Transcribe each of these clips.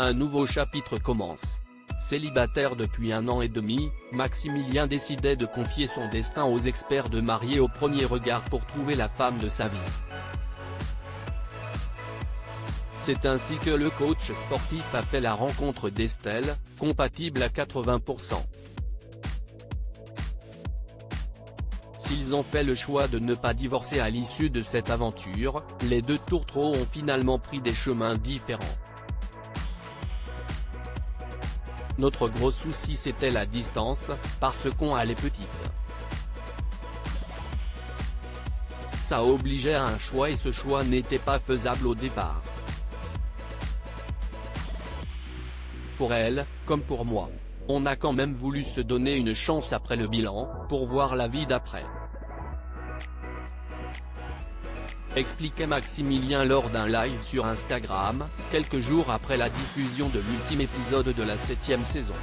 Un nouveau chapitre commence. Célibataire depuis 1 an et demi, Maximilien décidait de confier son destin aux experts de Mariés au premier regard pour trouver la femme de sa vie. C'est ainsi que le coach sportif a fait la rencontre d'Estelle, compatible à 80%. S'ils ont fait le choix de ne pas divorcer à l'issue de cette aventure, les deux tourtereaux ont finalement pris des chemins différents. Notre gros souci c'était la distance, parce qu'on allait petite. Ça obligeait à un choix et ce choix n'était pas faisable au départ. Pour elle, comme pour moi. On a quand même voulu se donner une chance après le bilan, pour voir la vie d'après. Expliquait Maximilien lors d'un live sur Instagram, quelques jours après la diffusion de l'ultime épisode de la 7e saison.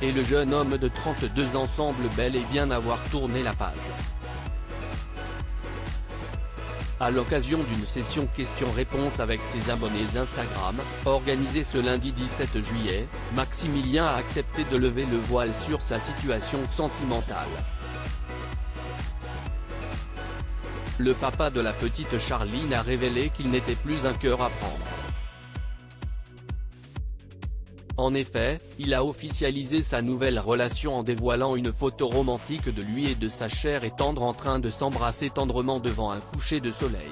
Et le jeune homme de 32 ans semble bel et bien avoir tourné la page. À l'occasion d'une session questions-réponses avec ses abonnés Instagram, organisée ce lundi 17 juillet, Maximilien a accepté de lever le voile sur sa situation sentimentale. Le papa de la petite Charline a révélé qu'il n'était plus un cœur à prendre. En effet, il a officialisé sa nouvelle relation en dévoilant une photo romantique de lui et de sa chère et tendre en train de s'embrasser tendrement devant un coucher de soleil.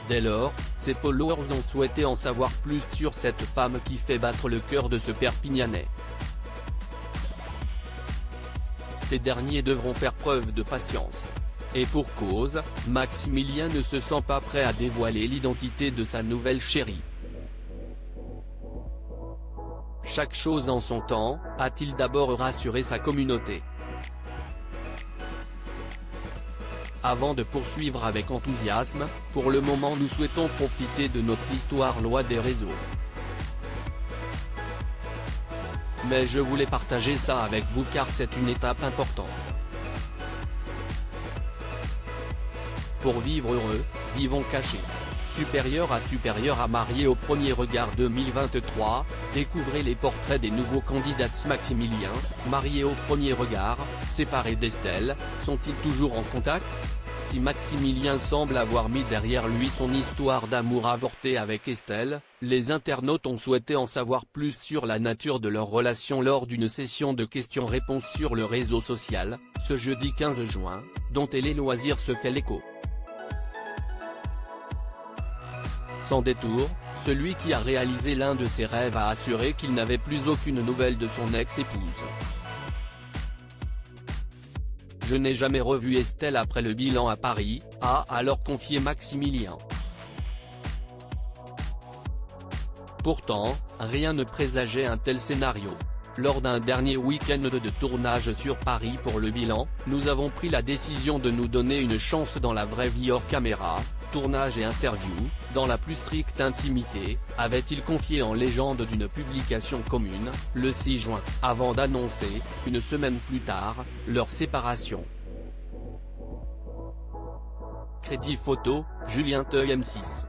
Dès lors, ses followers ont souhaité en savoir plus sur cette femme qui fait battre le cœur de ce Perpignanais. Ces derniers devront faire preuve de patience. Et pour cause, Maximilien ne se sent pas prêt à dévoiler l'identité de sa nouvelle chérie. Chaque chose en son temps, a-t-il d'abord rassuré sa communauté. Avant de poursuivre avec enthousiasme, pour le moment nous souhaitons profiter de notre histoire loi des réseaux. Mais je voulais partager ça avec vous car c'est une étape importante. Pour vivre heureux, vivons cachés. Supérieur à Mariés au premier regard 2023, découvrez les portraits des nouveaux candidats. Maximilien, marié au premier regard, séparé d'Estelle, sont-ils toujours en contact? Si Maximilien semble avoir mis derrière lui son histoire d'amour avortée avec Estelle, les internautes ont souhaité en savoir plus sur la nature de leur relation lors d'une session de questions-réponses sur le réseau social, ce jeudi 15 juin, dont Télé Loisirs se fait l'écho. Sans détour, celui qui a réalisé l'un de ses rêves a assuré qu'il n'avait plus aucune nouvelle de son ex-épouse. Je n'ai jamais revu Estelle après le bilan à Paris, a alors confié Maximilien. Pourtant, rien ne présageait un tel scénario. Lors d'un dernier week-end de tournage sur Paris pour le bilan, nous avons pris la décision de nous donner une chance dans la vraie vie hors caméra, tournage et interview, dans la plus stricte intimité, avait-il confié en légende d'une publication commune, le 6 juin, avant d'annoncer, une semaine plus tard, leur séparation. Crédit photo, Julien Teuil M6.